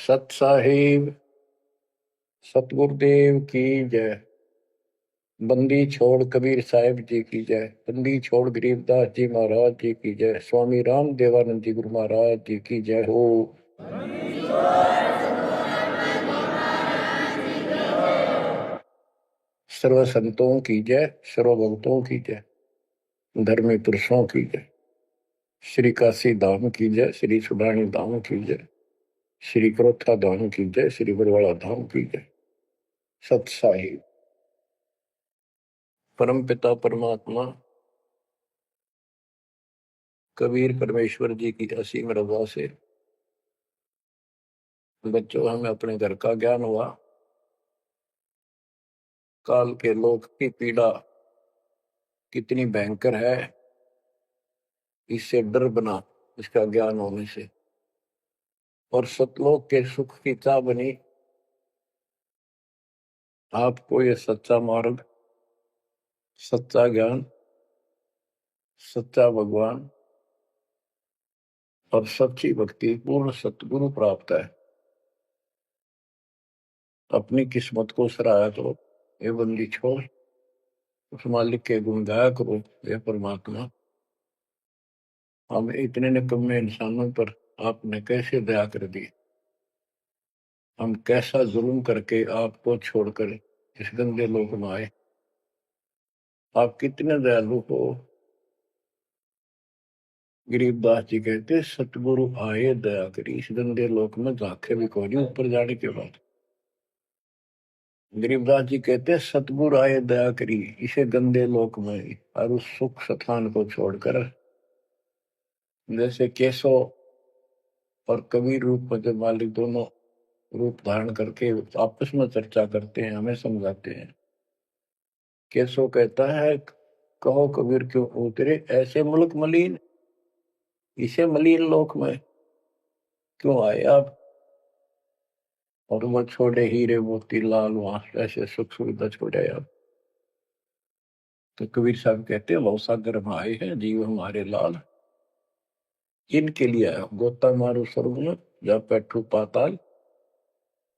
सत साहिब सतगुरुदेव की जय। बंदी छोड़ कबीर साहिब जी की जय। बंदी छोड़ गरीबदास जी महाराज जी की जय। स्वामी राम देवानंद जी गुरु महाराज जी की जय हो। सर्व संतों की जय, सर्व भक्तों की जय, धर्मी पुरुषों की जय। श्री काशी धाम की जय, श्री सुडानी धाम की जय, श्री क्रोथा धाम की जय, श्री बरवाड़ा धाम की जय। सत साहिब परम पिता परमात्मा कबीर परमेश्वर जी की असीम रजा से बच्चों हमें अपने घर का ज्ञान हुआ। काल के लोक की पीड़ा कितनी भयंकर है, इससे डर बना इसका ज्ञान होने से, और सतलोक के सुख की चाह बनी। आपको ये सच्चा मार्ग, सच्चा ज्ञान, सच्चा भगवान और सच्ची भक्ति पूर्ण सतगुरु प्राप्त है। अपनी किस्मत को सराहा करो, ये बंदी छोड़ उस मालिक के गुण गाया करो। ये परमात्मा, हम इतने निकम्मे इंसानों पर आपने कैसे दया कर दी। हम कैसा जुल्म करके आपको छोड़कर इस गंदे लोक में आए। आप कितने दयालु हो। गरीबदास जी कहते सतगुरु आए दया करी, इस गंदे लोक में झांके भी कोई नहीं ऊपर जाने के बाद। गरीबदास जी कहते सतगुरु आए दया करी इसे गंदे लोक में, और उस सुख स्थान को छोड़कर जैसे केशव और कबीर रूप में जब मालिक दोनों रूप धारण करके आपस में चर्चा करते हैं, हमें समझाते हैं। केशव कहता है कहो कबीर क्यों उतरे ऐसे मुल्क मलिन, इसे मलिन लोक में क्यों आए आप। और वो छोड़े हीरे मोती लाल वहां ऐसे सुख सुविधा छोड़े आप। तो कबीर साहब कहते हैं बहुत सागर में आए हैं जीव हमारे लाल, इनके लिए आया गोता मारू स्वर्ग में जा बैठू पाताल,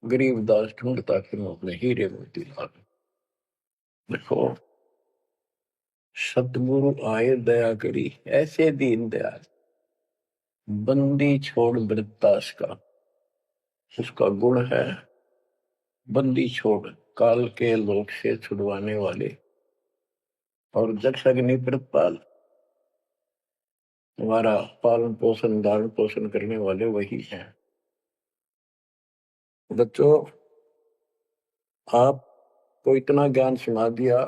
गरीब दास ढूंढता फिर अपने हीरे मोती लाल। देखो सतगुरु आए दया करी ऐसे दीन दयाल, बंदी छोड़ वृत्तास का उसका गुण है। बंदी छोड़ काल के लोक से छुड़वाने वाले, और जक्ष अग्नि प्रतपाल हमारा पालन पोषण धारण पोषण करने वाले वही हैं। बच्चों आपको इतना ज्ञान सुना दिया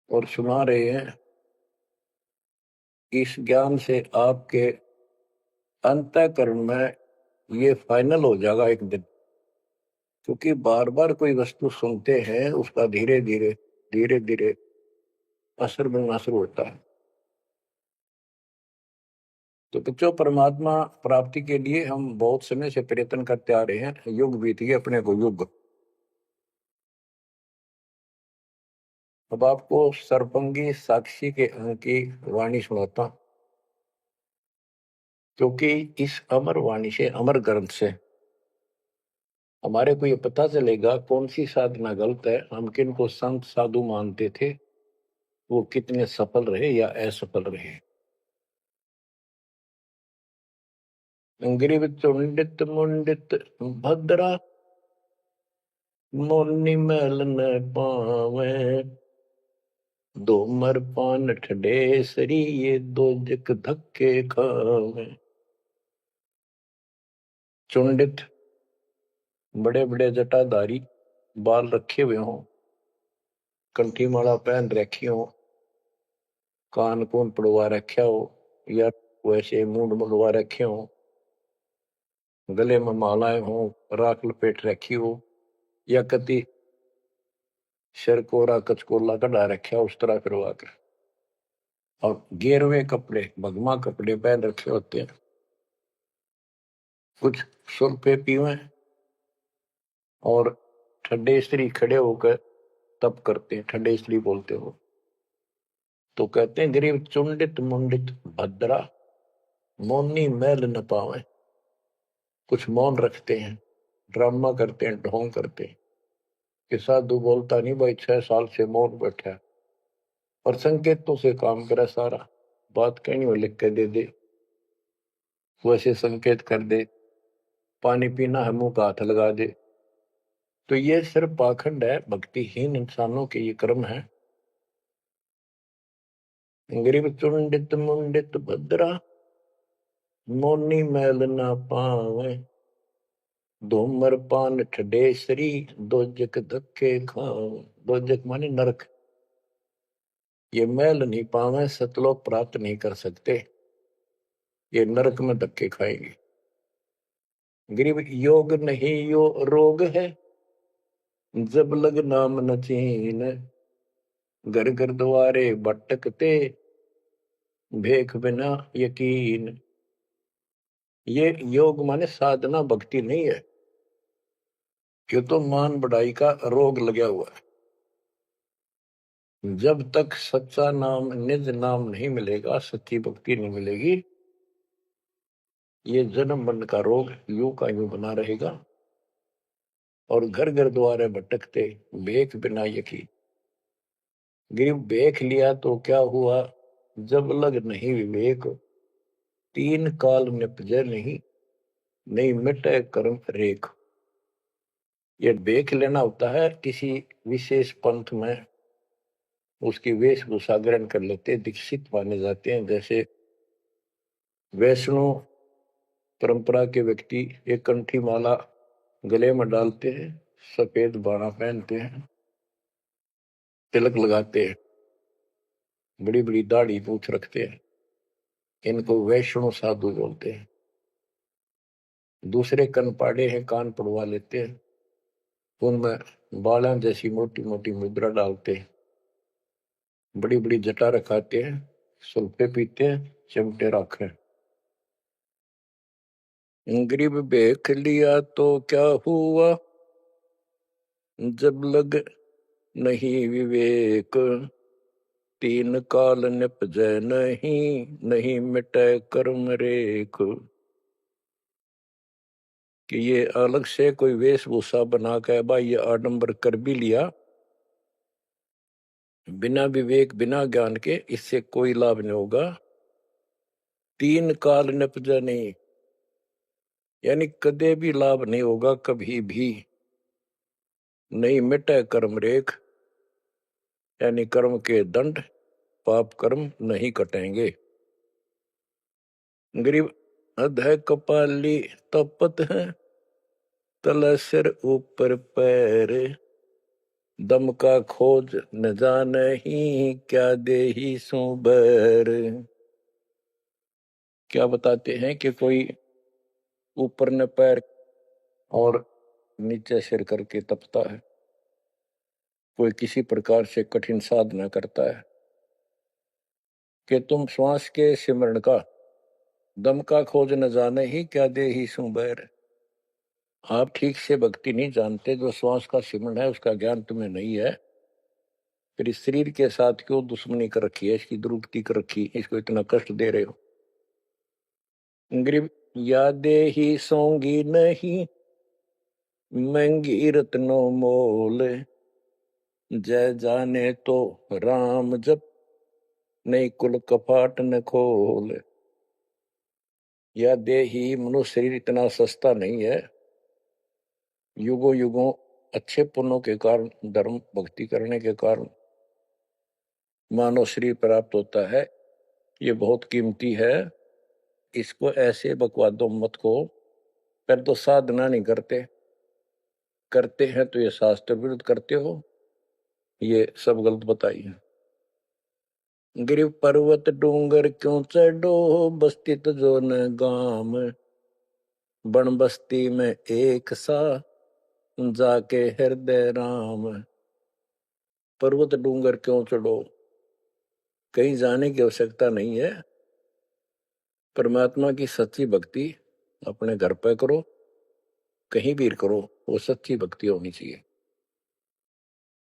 और सुना रहे हैं, इस ज्ञान से आपके अंतःकरण में ये फाइनल हो जाएगा एक दिन। क्योंकि बार बार कोई वस्तु सुनते हैं उसका धीरे धीरे धीरे धीरे असर बनना शुरू होता है। तो बच्चों परमात्मा प्राप्ति के लिए हम बहुत समय से प्रयत्न करते आ रहे हैं। युग बीत गए अपने को युग। अब आपको सरपंगी साक्षी के अंक की वाणी सुनाता, क्योंकि इस अमर वाणी से अमर ग्रंथ से हमारे को ये पता चलेगा कौन सी साधना गलत है, हम किन को संत साधु मानते थे, वो कितने सफल रहे या असफल रहे। ग्रीव चुंडित मुंडित भद्रा मोनी मैल न पावे, दो मर पान ठडेसरी ये दो जक धक्के खावे। चुंडित बड़े बड़े जटाधारी, बाल रखे हुए हों, कंठी माला पहन रखी हो, कान कून पड़वा रखा हो, या वैसे मुंड मुड़वा रखे हो, गले में मालाएं हो, राख लपेट रखी हो, या कति सिर कोरा कचकोला कढ़ा रखा उस तरह करवा कर, और गेरवे कपड़े भगमा कपड़े पहन रखे होते हैं। कुछ सुल्फे पीवे और ठंडे स्त्री खड़े होकर तप करते हैं, ठंडे स्त्री बोलते हो। तो कहते हैं गरीब चुंडित मुंडित भद्रा मोनी मैल न पावे। कुछ मौन रखते हैं, ड्रामा करते हैं, ढोंग करते हैं कि साधु बोलता नहीं भाई, 6 साल से मौन बैठा है, और संकेतों से काम करे सारा। बात कहीं वो लिख के दे दे, वैसे संकेत कर दे, पानी पीना है मुंह का हाथ लगा दे। तो ये सिर्फ पाखंड है, भक्तिहीन इंसानों के ये कर्म है। गरीब चुंडित मुंडित भद्रा, मोनी मैल ना पावे, धूमर पान ठडेसरी, दोजक धक्के खाओ। दोजक माने नरक। ये मैल नहीं पावे, सतलोक प्राप्त नहीं कर सकते, ये नरक में धक्के खाएंगे। गरीब योग नहीं यो रोग है, जब लग नाम न चीन, घर घर द्वारे भटकते, भेख बिना यकीन। ये योग माने साधना भक्ति नहीं है, ये तो मान बढ़ाई का रोग लगा हुआ है। जब तक सच्चा नाम, निज नाम नहीं मिलेगा, सच्ची भक्ति नहीं मिलेगी, ये जन्म मरण का रोग यूं का यूं बना रहेगा। और घर घर द्वारे भटकते, भेख बिना यकीन। गिर भेख लिया तो क्या हुआ, जब लग नहीं विवेक, 3 काल निपजे नहीं, नहीं मिटे कर्म रेख। ये भेख लेना होता है, किसी विशेष पंथ में उसकी वेशभूषा ग्रहण कर लेते, दीक्षित माने जाते हैं। जैसे वैष्णव परंपरा के व्यक्ति एक कंठी माला गले में डालते हैं, सफेद बाणा पहनते हैं, तिलक लगाते हैं, बड़ी बड़ी दाढ़ी पूछ रखते हैं, इनको वैष्णव साधु बोलते हैं। दूसरे कनपाड़े हैं, कान पड़वा लेते हैं, उनमें बाला जैसी मोटी मोटी मुद्रा डालते हैं, बड़ी बड़ी जटा रखाते हैं, सुल्फे पीते हैं, चिमटे रखे। गरीब भेख लिया तो क्या हुआ, जब लग नहीं विवेक, 3 काल निपजे नहीं, नहीं मिटे कर्म रेख। कि ये अलग से कोई वेशभूषा बना के भाई ये आडंबर कर भी लिया, बिना विवेक बिना ज्ञान के इससे कोई लाभ नहीं होगा। 3 काल निपजे नहीं, यानी कदे भी लाभ नहीं होगा, कभी भी नहीं मिटे कर्म रेख, यानी कर्म के दंड, पाप कर्म नहीं कटेंगे। गरीब अधः कपाली तपत है, तल सिर ऊपर पैर, दम का खोज न जाने ही, क्या देही सो बैर। क्या बताते हैं कि कोई ऊपर न पैर और नीचे सिर करके तपता है, कोई किसी प्रकार से कठिन साधना करता है, कि तुम श्वास के सिमरण का, दम का खोज न जाने ही, क्या देही सो बैर। आप ठीक से भक्ति नहीं जानते, जो श्वास का सिमरण है उसका ज्ञान तुम्हें नहीं है, फिर इस शरीर के साथ क्यों दुश्मनी कर रखी है, इसकी दुर्गति कर रखी, इसको इतना कष्ट दे रहे हो। गरीब यादें ही सोंगी नहीं, महंगी रत्नो मोल, जय जाने तो राम जप, नहीं कुल कपाट न खोल। या देही, मनुष्य शरीर इतना सस्ता नहीं है, युगों युगों अच्छे पुण्यों के कारण, धर्म भक्ति करने के कारण मानव शरीर प्राप्त होता है, ये बहुत कीमती है। इसको ऐसे बकवादों मत को, पर तो साधना नहीं करते, करते हैं तो ये शास्त्र विरुद्ध करते हो, ये सब गलत बताइए। गिर पर्वत डूंगर क्यों चढ़ो, बस्ती तो जो न गाम, बन बस्ती में एक सा, जाके हृदय राम। पर्वत डूंगर क्यों चढ़ो, कहीं जाने की आवश्यकता नहीं है। परमात्मा की सच्ची भक्ति अपने घर पे करो, कहीं भी करो, वो सच्ची भक्ति होनी चाहिए।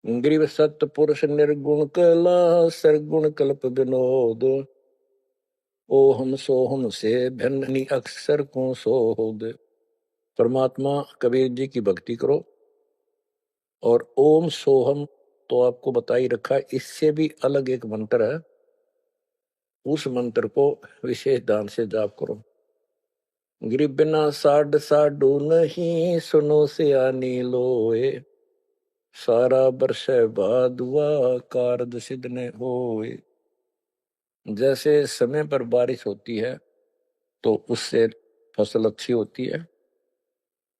ग्रीव सत्पुरुष निर्गुण कला, सरगुण कल्प विनोद, ओहम सोहम से भिन्न अक्षर को सोद। परमात्मा कबीर जी की भक्ति करो। और ओम सोहम तो आपको बता ही रखा है, इससे भी अलग एक मंत्र है, उस मंत्र को विशेष ध्यान से जाप करो। गिरि बिना साड साडू नहीं, सुनो सियानी लोए, सारा बरस भादुआ कारज सिद्ध ने होए। जैसे समय पर बारिश होती है तो उससे फसल अच्छी होती है,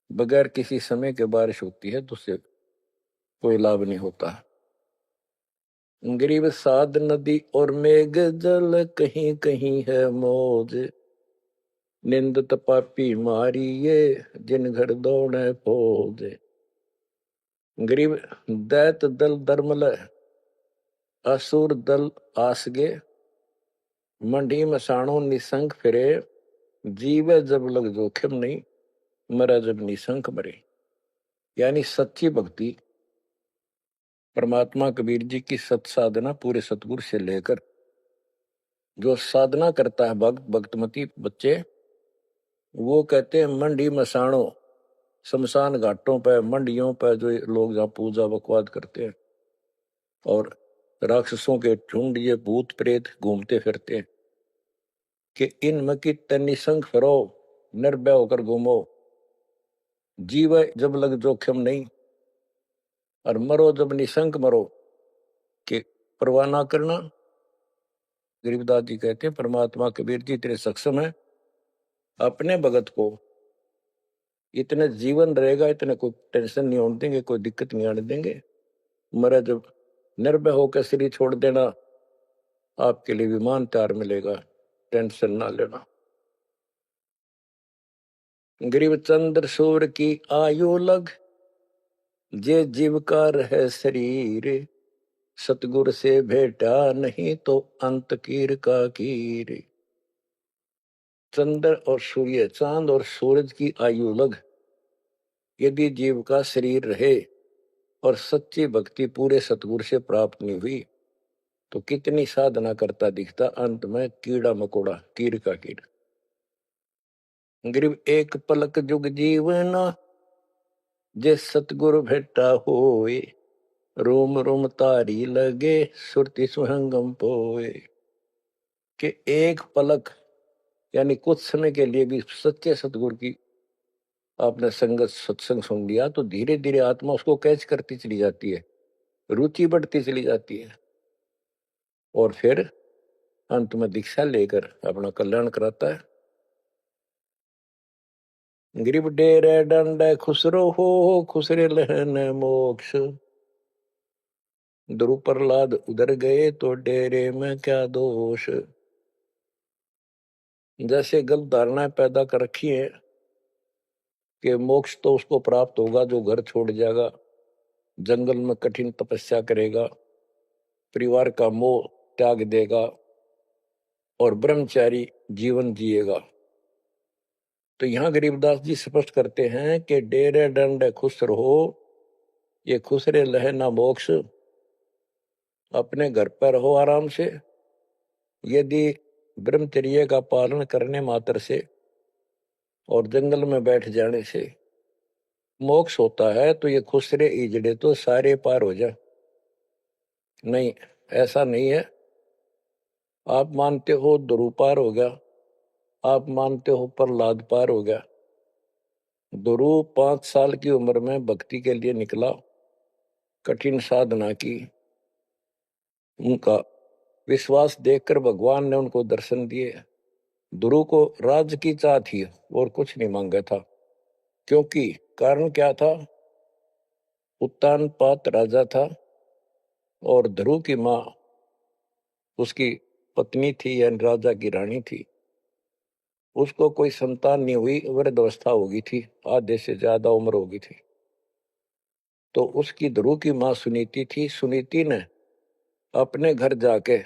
बगैर किसी समय के बारिश होती है तो उससे कोई लाभ नहीं होता। गरीब साध नदी और मेघ जल, कहीं कहीं है मौज, निंदत पापी मारिये, जिन घर दौड़े फौज। गरीब दैत दल दरमल, असुर दल आसगे, मंडी मसाणों निसंक फिरे, जीवे जब लग जोखिम नहीं, मरा जब निसंक मरे। यानी सच्ची भक्ति, परमात्मा कबीर जी की सत साधना पूरे सतगुरु से लेकर जो साधना करता है भक्त भक्तमती बच्चे, वो कहते हैं मंडी मसाणों, शमशान घाटों पर मंडियों पर जो लोग जहाँ पूजा बकवाद करते हैं और राक्षसों के झुंड ये भूत प्रेत घूमते फिरते हैं, कि इन की निसंग फिरो, निर्भय होकर घूमो, जीव जब लग जोखिम नहीं, और मरो जब निसंक मरो, कि परवाह ना करना। गरीबदास जी कहते हैं परमात्मा कबीर जी तेरे सक्षम है, अपने भगत को इतने जीवन रहेगा, इतने कोई टेंशन नहीं होने देंगे, कोई दिक्कत नहीं आने देंगे। मरा जब निर्भय होकर शरीर छोड़ देना, आपके लिए विमान तैयार मिलेगा, टेंशन ना लेना। गरीब चंद्र सूर्य की आयु लग, जे जीव का रहे शरीर, सतगुर से भेटा नहीं तो अंत कीर का कीर। चंद्र और सूर्य, चांद और सूरज की आयु लग, यदि जीव का शरीर रहे और सच्ची भक्ति पूरे सतगुरु से प्राप्त नहीं हुई, तो कितनी साधना करता दिखता, अंत में कीड़ा मकोड़ा, कीर का कीर। गरीब एक पलक जुग जीवना, जे सतगुरु भेटा होए, रोम रोम तारी लगे, सुरति सुहंगम पोए। कि एक पलक यानी कुछ समय के लिए भी सच्चे सतगुरु की आपने संगत सत्संग सुन लिया, तो धीरे धीरे आत्मा उसको कैच करती चली जाती है, रुचि बढ़ती चली जाती है, और फिर अंत में दीक्षा लेकर अपना कल्याण कराता है। गरीब डेरे डंड खुसरो हो, खुसरे लहन मोक्ष, ध्रुव प्रहलाद उधर गए तो डेरे में क्या दोष। जैसे गलत धारणाएं पैदा कर रखी है कि मोक्ष तो उसको प्राप्त होगा जो घर छोड़ जाएगा, जंगल में कठिन तपस्या करेगा, परिवार का मोह त्याग देगा और ब्रह्मचारी जीवन जिएगा। तो यहां गरीबदास जी स्पष्ट करते हैं कि डेरे डंड खुश रहो, ये खुसरे लहे ना मोक्ष, अपने घर पर रहो आराम से। यदि ब्रह्मचर्य का पालन करने मात्र से और जंगल में बैठ जाने से मोक्ष होता है, तो ये खुसरे इजड़े तो सारे पार हो जाए। नहीं, ऐसा नहीं है। आप मानते हो ध्रुव पार हो गया, आप मानते हो प्रहलाद पार हो गया। ध्रुव 5 साल की उम्र में भक्ति के लिए निकला, कठिन साधना की, उनका विश्वास देखकर भगवान ने उनको दर्शन दिए। ध्रुव को राज्य की चाह थी और कुछ नहीं मांगा था, क्योंकि कारण क्या था, उत्तानपाद राजा था और ध्रुव की माँ उसकी पत्नी थी यानी राजा की रानी थी। उसको कोई संतान नहीं हुई, वृद्ध अवस्था हो गई थी, आधे से ज्यादा उम्र हो गई थी। तो उसकी ध्रुव की माँ सुनीति थी। सुनीति ने अपने घर जाके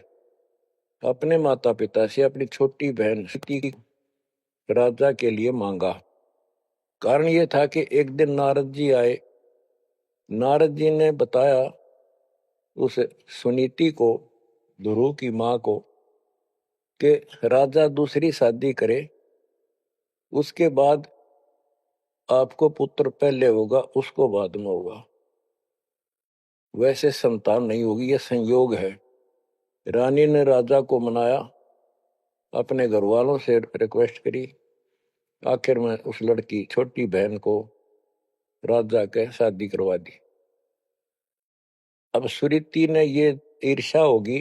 अपने माता पिता से अपनी छोटी बहन सीती राजा के लिए मांगा। कारण ये था कि एक दिन नारद जी आए, नारद जी ने बताया उस सुनीति को, ध्रुव की माँ को, कि राजा दूसरी शादी करे, उसके बाद आपको पुत्र पहले होगा, उसको बाद में होगा। वैसे संतान नहीं होगी, यह संयोग है। रानी ने राजा को मनाया, अपने घर वालों से रिक्वेस्ट करी, आखिर में उस लड़की छोटी बहन को राजा के शादी करवा दी। अब सुरीति ने ये ईर्ष्या होगी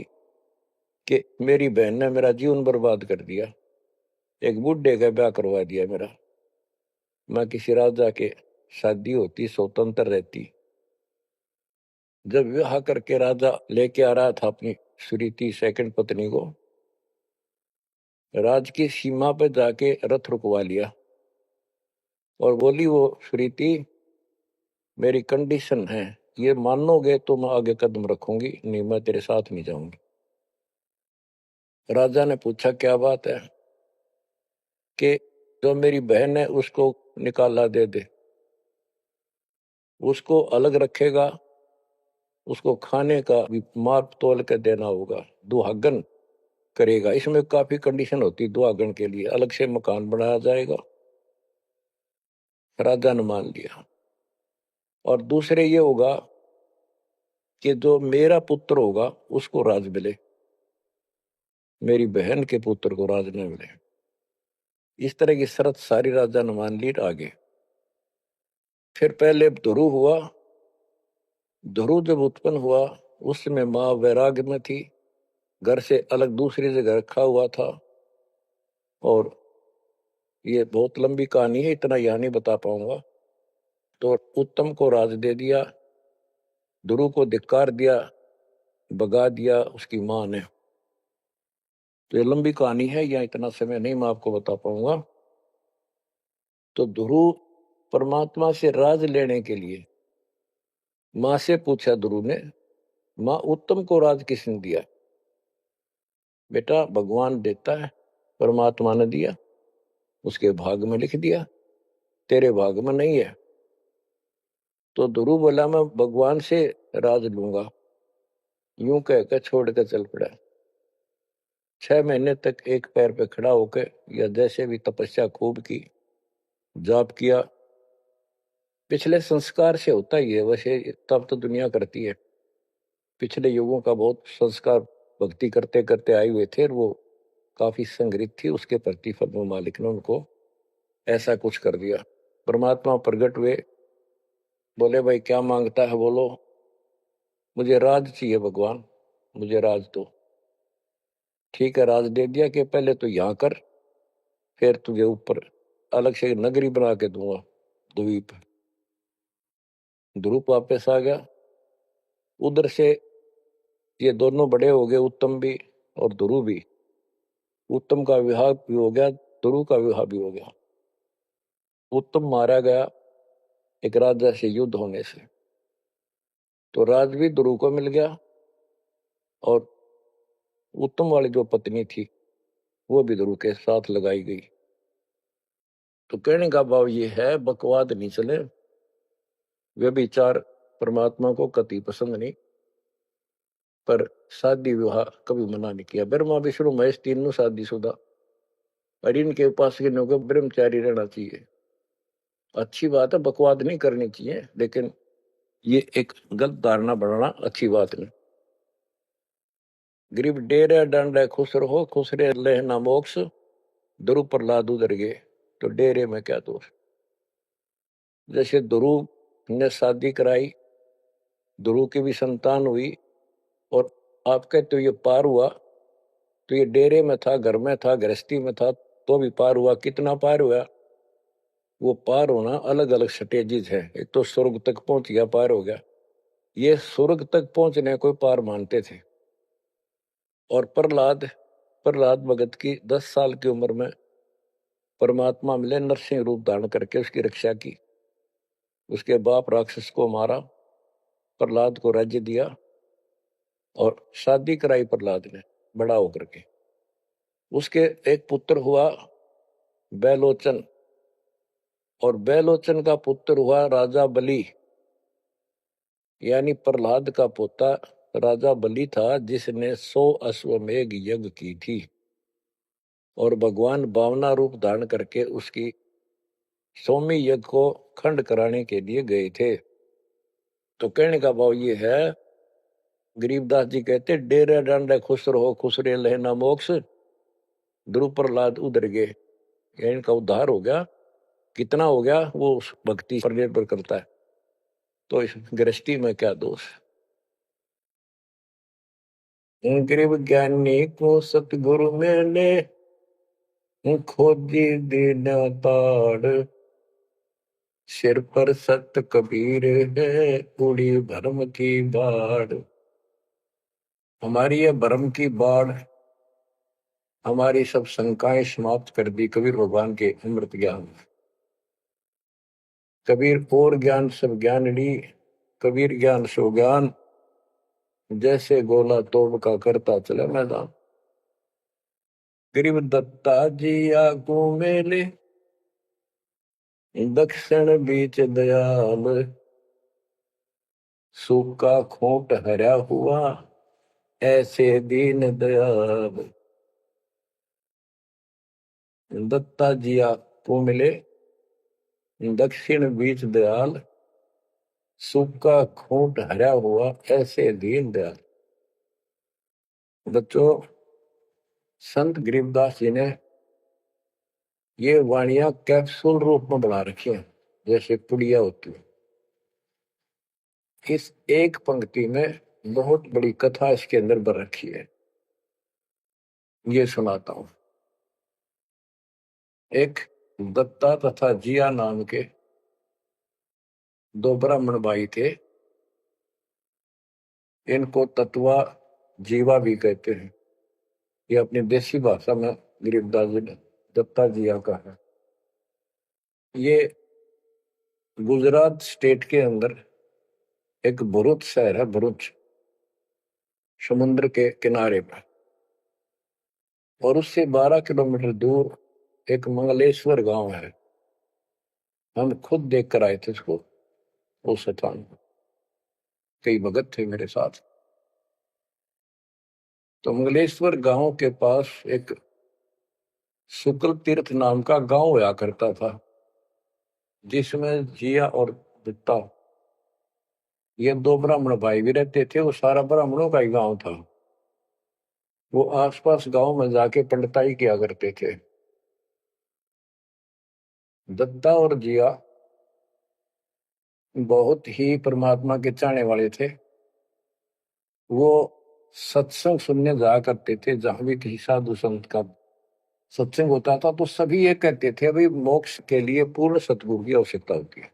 कि मेरी बहन ने मेरा जीवन बर्बाद कर दिया, एक बूढ़े का ब्याह करवा दिया मेरा, मैं किसी राजा के शादी होती, स्वतंत्र रहती। जब विवाह करके राजा लेके आ रहा था अपनी सुरीति सेकंड पत्नी को, राज की सीमा पर जाके रथ रुकवा लिया और बोली वो सुरीति, मेरी कंडीशन है, ये मानोगे तो मैं आगे कदम रखूंगी, नहीं मैं तेरे साथ नहीं जाऊंगी। राजा ने पूछा क्या बात है? कि जो मेरी बहन है उसको निकाला दे दे, उसको अलग रखेगा, उसको खाने का भी माप तोल के देना होगा, दुहागन करेगा। इसमें काफी कंडीशन होती, दुहागन के लिए अलग से मकान बनाया जाएगा। राजा ने मान लिया। और दूसरे ये होगा कि जो मेरा पुत्र होगा उसको राज मिले, मेरी बहन के पुत्र को राज न मिले। इस तरह की शर्त सारी राजा ने मान ली। आगे फिर पहले ध्रुव हुआ। ध्रुव जब उत्पन्न हुआ उस समय माँ वैराग्य में थी, घर से अलग दूसरी जगह रखा हुआ था। और ये बहुत लंबी कहानी है, इतना यहां नहीं बता पाऊंगा। तो उत्तम को राज दे दिया, ध्रुव को धिक्कार दिया, भगा दिया उसकी मां ने। तो ये लंबी कहानी है, या इतना समय नहीं मैं आपको बता पाऊंगा। तो ध्रुव परमात्मा से राज लेने के लिए मां से पूछा ध्रुव ने, मां उत्तम को राज किसने दिया? बेटा भगवान देता है, परमात्मा ने दिया, उसके भाग में लिख दिया, तेरे भाग में नहीं है। तो ध्रुव बोला मैं भगवान से राज लूंगा। यूं कहकर छोड़ कर चल पड़ा। 6 महीने तक एक पैर पे खड़ा होकर या जैसे भी तपस्या खूब की, जाप किया। पिछले संस्कार से होता ही है, वैसे तब तो दुनिया करती है। पिछले युगों का बहुत संस्कार भक्ति करते करते आए हुए थे, और वो काफी संग्रहित थी, उसके प्रति फल मालिक ने उनको ऐसा कुछ कर दिया। परमात्मा प्रकट हुए, बोले भाई क्या मांगता है बोलो। मुझे राज चाहिए भगवान, मुझे राज दो। ठीक है, राज दे दिया कि पहले तो यहां कर, फिर तुझे ऊपर अलग से नगरी बना के दूंगा द्वीप। ध्रुव वापस आ गया। उधर से ये दोनों बड़े हो गए, उत्तम भी और ध्रुव भी। उत्तम का विवाह भी हो गया, ध्रुव का विवाह भी हो गया। उत्तम मारा गया एक राजा से युद्ध होने से, तो राज भी ध्रुव को मिल गया, और उत्तम वाली जो पत्नी थी वो भी ध्रुव के साथ लगाई गई। तो कहने का भाव ये है, बकवाद नहीं चले। वे विचार परमात्मा को कति पसंद नहीं, पर शादी विवाह कभी मना नहीं किया। ब्रह्मा विष्णु महेश तीनों शादी शुदा, और इनके उपासक को ब्रह्मचारी रहना चाहिए। अच्छी बात है, बकवाद नहीं करनी चाहिए, लेकिन ये एक गलत धारणा बनाना अच्छी बात नहीं। गरीब डेरे डंड है खुश रहो, खुश रहे लेह ना मोक्ष, ध्रुव प्रहलाद उधर गए, तो डेरे में क्या दोष। जैसे ध्रुव ने शादी कराई, ध्रुव की भी संतान हुई, और आप कहते हो ये पार हुआ, तो ये डेरे में था, घर में था, गृहस्थी में था, तो भी पार हुआ। कितना पार हुआ? वो पार होना अलग अलग स्टेजेस है। एक तो स्वर्ग तक पहुंच गया, पार हो गया। ये स्वर्ग तक पहुंचने को पार मानते थे। और प्रहलाद प्रहलाद भगत की 10 साल की उम्र में परमात्मा मिले, नरसिंह रूप धारण करके उसकी रक्षा की। उसके बाप राक्षस को मारा, प्रहलाद को राज्य दिया, और शादी कराई प्रहलाद ने बड़ा होकर के। उसके एक पुत्र हुआ बैलोचन, और बैलोचन का पुत्र हुआ राजा बलि। यानी प्रहलाद का पोता राजा बलि था, जिसने 100 अश्वमेघ यज्ञ की थी, और भगवान बावना रूप धारण करके उसकी सोमी यज्ञ को खंड कराने के लिए गए थे। तो कहने का भाव ये है, गरीबदास जी कहते डेरे डांडे खुश रहो खुश रे लहना मोक्ष, ध्रुव प्रहलाद उधर गए। इनका उद्धार हो गया। कितना हो गया वो उस भक्ति पर निर्भर करता है। तो इस गृहस्थी में क्या दोष। गरीब ज्ञानी को सतगुरु मैंने खोजी दीन ताड़, सिर पर सत कबीर है उड़ी भरम की बाढ़। हमारी ये भरम की बाढ़ हमारी सब शंकाएं समाप्त कर दी कबीर भगवान के अमृत ज्ञान। कबीर और ज्ञान सब ज्ञान ली, कबीर ज्ञान सो ज्ञान, जैसे गोला तोड़ का करता चले मैदान। गरीब दत्ता जी आगू मेले, दक्षिण बीच दयाल, सूखा खोट हरा हुआ ऐसे दीन दयाल। दत्ता जी आपको मिले, दक्षिण बीच दयाल, सूखा खोट हरा हुआ ऐसे दीन दयाल। बच्चों, संत गरीबदास जी ने ये वाणियां कैप्सूल रूप में बना रखी हैं, जैसे पुड़िया होती है। इस एक पंक्ति में बहुत बड़ी कथा इसके अंदर भर रखी है। ये सुनाता हूं। एक दत्ता तथा जिया नाम के दो ब्राह्मण भाई थे। इनको तत्वा जीवा भी कहते हैं। ये अपनी देसी भाषा में गरीबदास जी ने दत्ता जिया का है। ये गुजरात स्टेट के अंदर एक भरूच शहर है, भरूच, समुद्र के किनारे पर। और उससे 12 किलोमीटर दूर एक मंगलेश्वर गांव है। हम खुद देख कर आए थे इसको, उस स्थान पर। कई भगत थे मेरे साथ। तो मंगलेश्वर गांव के पास एक शुक्ल तीर्थ नाम का गांव हुआ करता था, जिसमें जिया और दत्ता ये दो ब्राह्मण भाई भी रहते थे। वो सारा ब्राह्मणों का ही गांव था। वो आसपास गांव में जाके पंडिताई किया करते थे। दत्ता और जिया बहुत ही परमात्मा के चाहने वाले थे। वो सत्संग सुनने जाया करते थे। जहां भी किसी साधु संत का सत्संग होता था तो सभी ये कहते थे भाई मोक्ष के लिए पूर्ण सतगुरु की आवश्यकता होती है।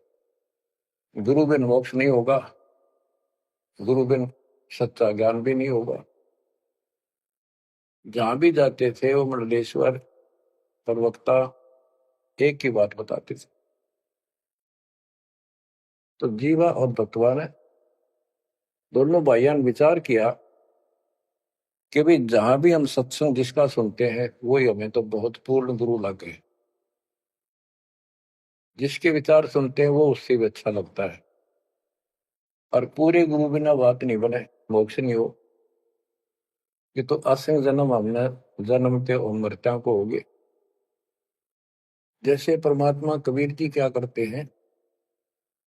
गुरु बिन मोक्ष नहीं होगा, गुरु बिन सच्चा ज्ञान भी नहीं होगा। जहां भी जाते थे वो मंडलेश्वर प्रवक्ता एक ही बात बताते थे। तो जीवा और दत्तवा ने दोनों भाइयों ने विचार किया कि भाई जहां भी हम सत्संग जिसका सुनते हैं वही हमें तो बहुत पूर्ण गुरु लगे। जिसके विचार सुनते हैं वो उससे भी अच्छा लगता है। और पूरे गुरु बिना बात नहीं बने, मोक्ष नहीं हो। ये तो असंग जन्म हमने जन्मते और मरत्या को हो गए। जैसे परमात्मा कबीर जी क्या करते हैं,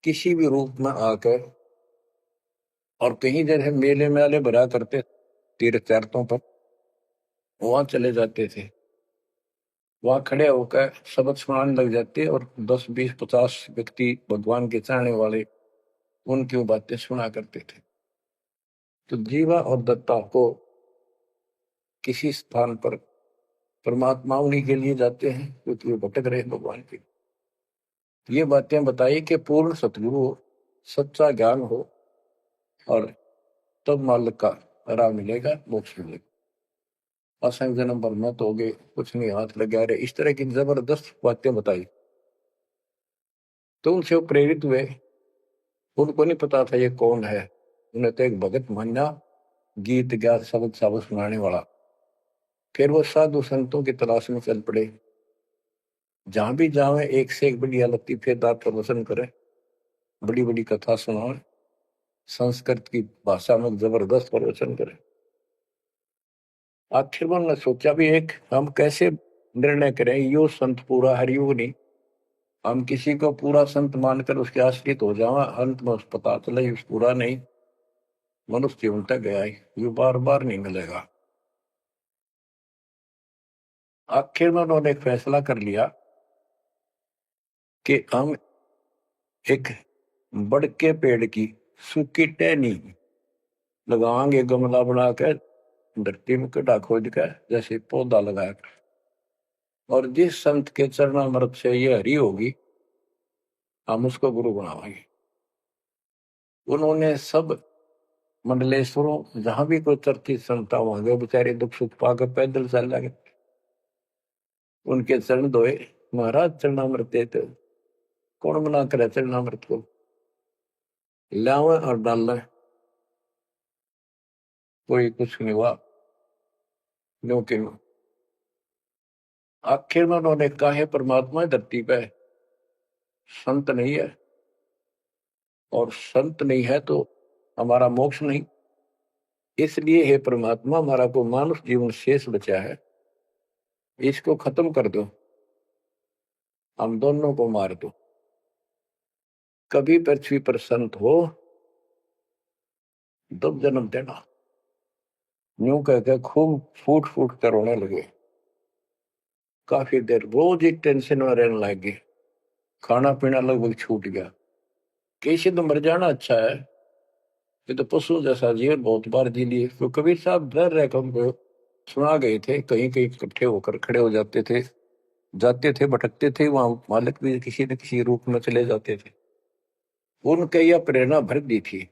किसी भी रूप में आकर, और कहीं जगह मेले मेले भरा करते तीर्थ तीर्थों पर, वहां चले जाते थे। वहां खड़े होकर शब्द सुनाने लग जाते और 10, 20, 50 व्यक्ति भगवान के चाहने वाले उनकी वो बातें सुना करते थे। तो जीवा और दत्ता को किसी स्थान पर परमात्मा उन्हीं के लिए जाते हैं क्योंकि वो भटक रहे भगवान की। ये बातें बताई कि पूर्ण सतगुरु हो, सच्चा ज्ञान हो, और तब मालिक का राह मिलेगा, मोक्ष मिलेगा। असंग जन्म पर मत हो गए, कुछ नहीं हाथ लगा रहे, इस तरह की जबरदस्त बातें बताई। तो उनसे वो प्रेरित हुए। उनको नहीं पता था ये कौन है। उन्हें तो एक भगत मान्या, गीत ज्ञात शब्द शब्द सुनाने वाला। फिर वो साधु संतों की तलाश में चल पड़े। जहां भी जावे एक से एक बढ़िया लतीफेदार प्रवचन करे, बड़ी बड़ी कथा सुनाए, संस्कृत की भाषा में जबरदस्त प्रवचन करे। आखिर उन्होंने सोचा भी एक हम कैसे निर्णय करें, यो संत पूरा हरियुग नहीं, हम किसी को पूरा संत मानकर उसके आश्रित हो जावा, अंत में उस पता चले उस पूरा नहीं, मनुष्य जीवन तक गया है, ये बार बार नहीं मिलेगा। आखिर में उन्होंने एक फैसला कर लिया कि हम एक बड़ के पेड़ की सूखी टहनी लगाएंगे, गमला बना कर धरती में गड्ढा खोद कर जैसे पौधा लगाया, और जिस संत के चरणामृत से ये हरी होगी हम उसको गुरु बनावाएंगे। उन्होंने सब मंडलेश्वरों जहां भी कोई चर्चित संता होंगे बेचारे दुख सुख पाकर पैदल चल लगे, उनके चरण धोए, महाराज चरणामृत देते, कौन मना करे चरणामृत को, लावे और डालना, कोई कुछ नहीं हुआ। क्योंकि आखिर में उन्होंने कहा है परमात्मा धरती पे संत नहीं है, और संत नहीं है तो हमारा मोक्ष नहीं, इसलिए हे परमात्मा हमारा को मानुष जीवन शेष बचा है, इसको खत्म कर दो, हम दोनों को मार दो, कभी पृथ्वी पर संत हो तब जन्म देना। यूं कहकर खूब फूट फूट कर रोने लगे। काफी देर रोज ही टेंशन में रहने लगे, खाना पीना लगभग छूट गया। कैसे तो मर जाना अच्छा है, ये तो पशु जैसा जीवन बहुत बार जी लिए। तो कबीर साहब डर रहे हमको सुना गए थे, कहीं कहीं इकट्ठे होकर खड़े हो जाते थे, जाते थे, भटकते थे, वहां मालिक भी किसी न किसी रूप में चले जाते थे, उनके यह प्रेरणा भर दी थी।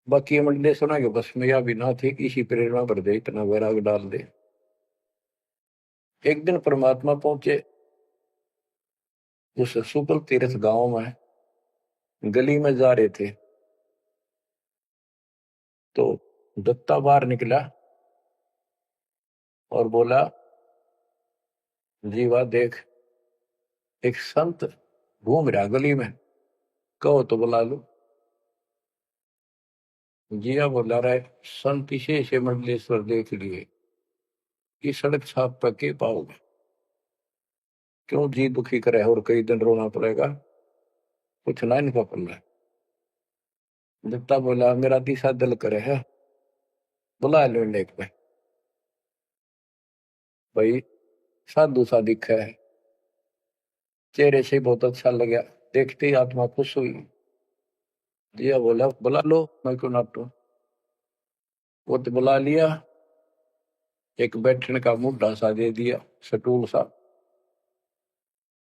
बाकी मंडले सुना के बस में या भी ना थे, किसी प्रेरणा भर दे, इतना वैराग डाल दे। एक दिन परमात्मा पहुंचे उस सुकल तीर्थ गांव में, गली में जा रहे थे तो दत्ता बाहर निकला और बोला, जीवा देख एक संत घूम रहा गली में, कहो तो बुला लो। जिया बोला रहे, संत इसे मंडलेश्वर देख लिए कि सड़क छाप पर के पाओगे, क्यों जी दुखी करे और कई दिन रोना पड़ेगा, कुछ ना इनका पल्ला है। दत्ता बोला, मेरा दिशा दिल करे है, बुला लो लेक में। भाई साधु सा दिखा है, चेहरे से बहुत अच्छा लगा, देखते ही आत्मा खुश हुई। जिया बोला, बुला लो, मैं क्यों नाटू। वो तो बुला लिया, एक बैठने का मुद्दा सा दे दिया, सटूल सा,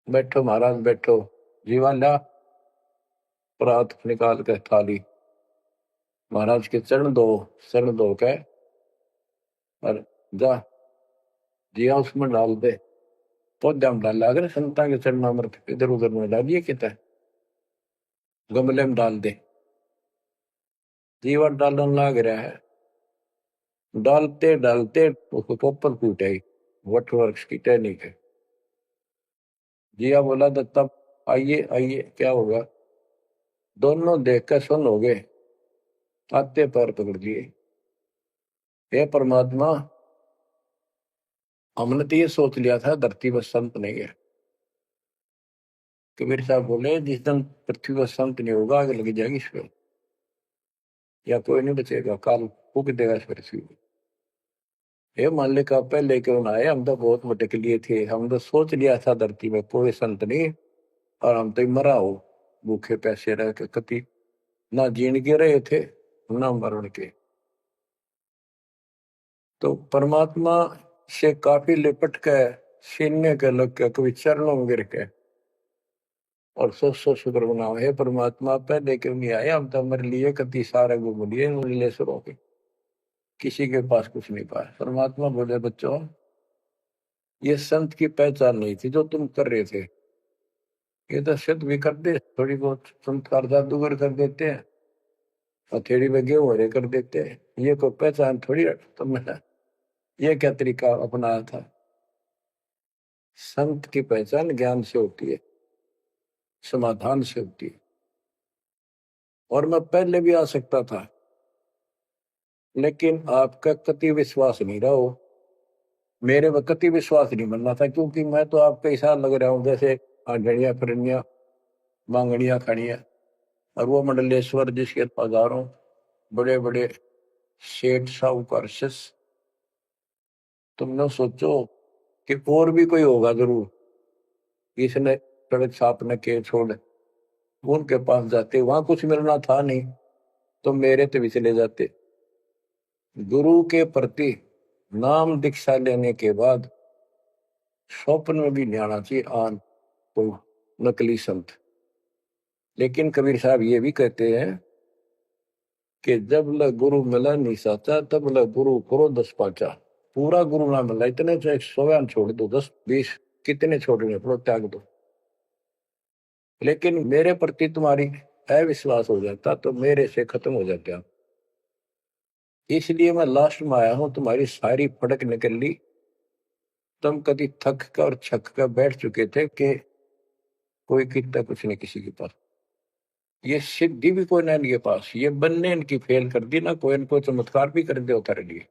बैठो महाराज बैठो। जीवा ला परात निकाल कर थाली, महाराज के चरण दो, चरण दो के और जा जिया उसमें डाल दे। पौधा में डाला, अगर संता के चरणामृत इधर उधर में डालिए, कितना गमले में डाल दे। जीवा डालने लग रहा है, डालते डालते उसको पोपल फूट आई, वट वृक्ष की टहनी के। जिया बोला, दत्ता आइए आइए, क्या होगा। दोनों देखकर सुन हो गए, आते पैर पकड़ लिए। हे परमात्मा, हमने तो ये सोच लिया था धरती पर संत नहीं है। कबीर साहब बोले, जिस दिन पृथ्वी पर संत नहीं होगा आगे लगी जाएगी इस पर, या कोई नहीं बचेगा, काल फूक देगा इस पृथ्वी को। हे मालिक आप पहले क्यों ना आए, हम तो बहुत भटक लिए थे, हम तो सोच लिया था धरती में कोई संत नहीं, और हम तो मरा हो भूखे पैसे रह के, कति ना जीण के रहे थे ना मरण के। तो परमात्मा से काफी लिपट के सीने के लग के कभी चरणों में गिर के और सौ शुक्र बनाओ, हे परमात्मा पहले क्यों नहीं आए, हम तो हमारे लिए कति सारे घूम लिए नीलेश्वरों के, किसी के पास कुछ नहीं पाया। परमात्मा बोले, बच्चों ये संत की पहचान नहीं थी जो तुम कर रहे थे, ये तो सिद्ध भी कर दे, थोड़ी बहुत चमत्कार जादूगर कर देते हैं, हथेड़ी में गेहूं हरे कर देते हैं, ये कोई पहचान थोड़ी तुमने ये क्या तरीका अपनाया था। संत की पहचान ज्ञान से होती है, समाधान से होती है। और मैं पहले भी आ सकता था, लेकिन आपका कति विश्वास नहीं रहा हो, मेरे में कति विश्वास नहीं बनना था, क्योंकि मैं तो आपका ऐसा लग रहा हूं जैसे आंधड़िया फिरनिया मांगड़िया खड़िया, और वो मंडलेश्वर जिसके हजारों बड़े बड़े सेठ साहूकार शिष्य, तुम लोग सोचो कि और भी कोई होगा जरूर, इसने सड़क छाप न के छोड़, उनके पास जाते, वहां कुछ मिलना था नहीं तो मेरे ते भी चले जाते। गुरु के प्रति नाम दीक्षा लेने के बाद स्वप्न में भी नहीं आना चाहिए आन कोई नकली संत। लेकिन कबीर साहब ये भी कहते हैं कि जब ल गुरु मिला नहीं साचा, तब ल गुरु करो 10 पाचा। पूरा गुरु ना मिला, इतने चाहे 100 छोड़ दो, 10-20 कितने छोड़ने पड़ो, त्याग दो, लेकिन मेरे प्रति तुम्हारी अविश्वास हो जाता तो मेरे से खत्म हो जाते आप। इसलिए मैं लास्ट में आया हूं, तुम्हारी सारी फड़क निकल ली। तुम कभी थक कर और छक कर बैठ चुके थे कि कोई कितना कुछ नहीं किसी के पास, ये सिद्धि भी कोई ना इनके पास, ये बनने इनकी फेल कर दी ना, कोई इनको चमत्कार भी कर दे उतारे लिए,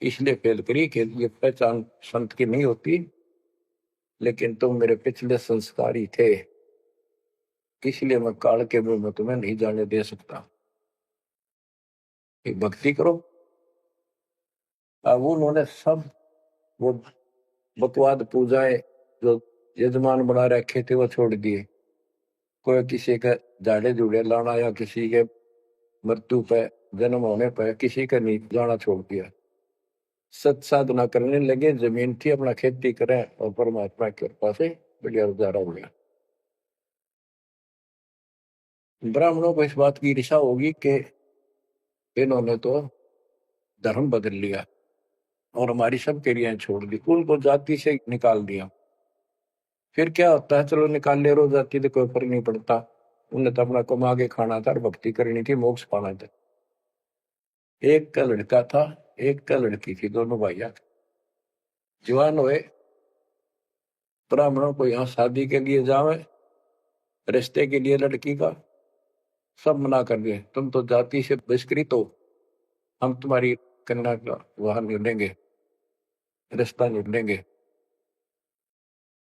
इसलिए फेल करी कि ये पहचान संत की नहीं होती। लेकिन तुम मेरे पिछले संस्कारी थे, इसलिए मैं काल के मुंह में तुम्हें नहीं जाने दे सकता। एक भक्ति करो। अब उन्होंने सब वो बकवाद पूजाएं जो यजमान बना रखे थे वो छोड़ दिए। कोई किसी के झाड़े झूड़े लाना या किसी के मृत्यु पे जन्म होने पर किसी का नहीं जाना छोड़ दिया। सत साधना करने लगे, जमीन थी अपना खेती करें और परमात्मा की कृपा से बढ़िया गुजारा हो गया। ब्राह्मणों को इस बात की ईर्षा होगी कि इन्होंने तो धर्म बदल लिया और हमारी सब क्रियाएं छोड़ दी, उनको जाति से निकाल दिया। फिर क्या होता है, चलो निकाल ले रो जाति तो कोई फर्क नहीं पड़ता, उन्हें तो अपना कमा के खाना था और भक्ति करनी थी, मोक्ष पाना था। एक का लड़का था, एक का लड़की थी, दोनों भैया जवान हुए। ब्राह्मणों को यहाँ शादी के लिए जावे, रिश्ते के लिए लड़की का सब मना कर दिए, तुम तो जाति से बहिष्कृत हो, हम तुम्हारी कन्या का वहां नहीं लेंगे, रिश्ता नहीं लेंगे।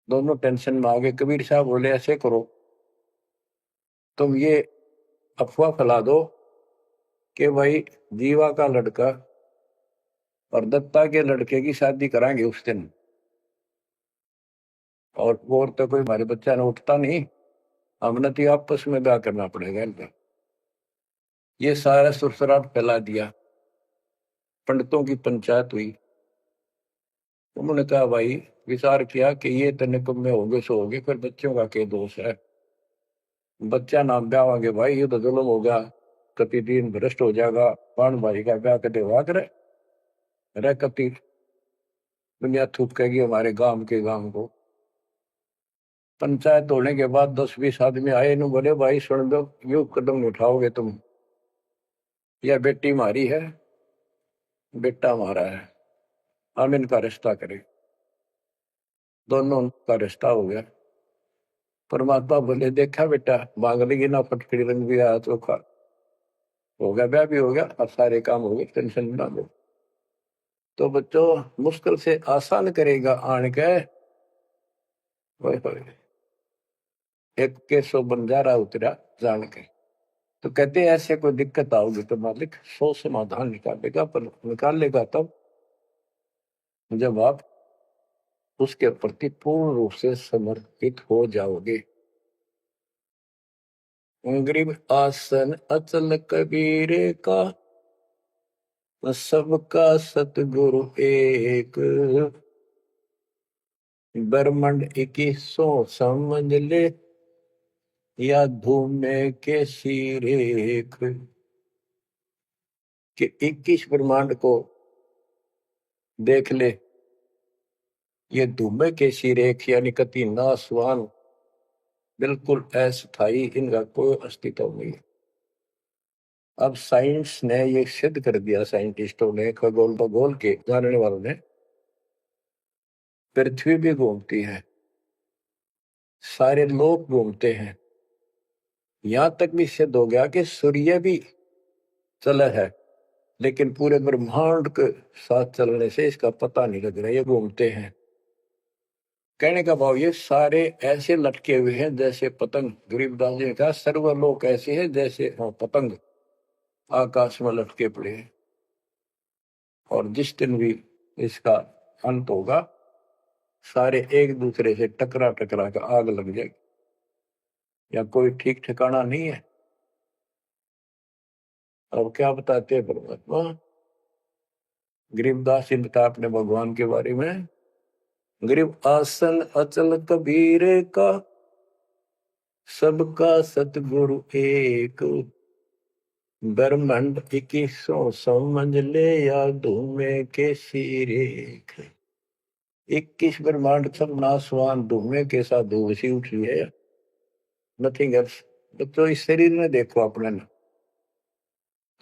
दोनों टेंशन में आ गए। कबीर साहब बोले ऐसे करो, तुम ये अफवाह फैला दो कि भाई जीवा का लड़का और दत्ता के लड़के की शादी कराएंगे उस दिन, और वो तो कोई हमारे बच्चा ने उठता नहीं, हमने तो आपस में ब्याह करना पड़ेगा इनका। ये सारा सुरसराट फैला दिया, पंडितों की पंचायत हुई। उन्होंने कहा भाई विचार किया कि ये तो निकम्मे होंगे सो होंगे, फिर बच्चों का क्या दोष है, बच्चा नाम ब्याह भाई ये तो जुल्म हो गया, कति दिन भ्रष्ट हो जाएगा, पान भाई का ब्याह कदे हुआ करे रह, कति दुनिया थूकेगी हमारे गांव के गांव को। पंचायत होने के बाद 10-20 आदमी आए, इन्हों बोले भाई सुन दो, यू कदम नहीं उठाओगे तुम, यह बेटी हमारी है, बेटा हमारा है, हम इनका रिश्ता करें। दोनों का रिश्ता हो गया। परमात्मा बोले देखा बेटा मांग लेगी ना, फटकड़ी रंग भी आया चोखा हो गया, ब्याह भी हो गया, अब सारे काम हो गए, टेंशन ना लो। तो बच्चों मुश्किल से आसान करेगा आन के, एक के 100 बंजारा उतरा जान के। तो कहते हैं ऐसे कोई दिक्कत आओगी तो मालिक 100 समाधान निकालेगा, पर निकालेगा तब जब आप उसके प्रति पूर्ण रूप से समर्पित हो जाओगे। गरीब आसन अचल कबीरे का, सबका सतगुरु एक, ब्रह्मंड 2100 समझ ले, या धूमे के सिरेख, कि 21 ब्रह्मांड को देख ले, ये धूमे के सिरेख यानी कति नासवान, बिल्कुल अस्थाई, इनका कोई अस्तित्व नहीं। अब साइंस ने ये सिद्ध कर दिया, साइंटिस्टों ने, खगोल भगोल के जानने वालों ने, पृथ्वी भी घूमती है, सारे लोग घूमते हैं, यहां तक भी सिद्ध हो गया कि सूर्य भी चला है, लेकिन पूरे ब्रह्मांड के साथ चलने से इसका पता नहीं लग रहा, ये घूमते हैं। कहने का भाव ये सारे ऐसे लटके हुए हैं जैसे पतंग। गरीबदास जी ने कहा सर्वलोक ऐसे हैं जैसे पतंग आकाश में लटके पड़े हैं। और जिस दिन भी इसका अंत होगा सारे एक दूसरे से टकरा टकरा कर आग लग जाएगी, या कोई ठीक ठिकाना नहीं है। अब क्या बताते हैं परमात्मा? गरीबदास जी बता अपने भगवान के बारे में, गरीब आसन अचल कबीर का, सबका सतगुरु एक, ब्रह्मांड 2100 समझ ले या धूमे के सिरेख। 21 ब्रह्मांड सब नासवान, धूमे के साथ धूसी उठ रही है, नथिंग एल्स। तो इस शरीर में देखो अपने ना,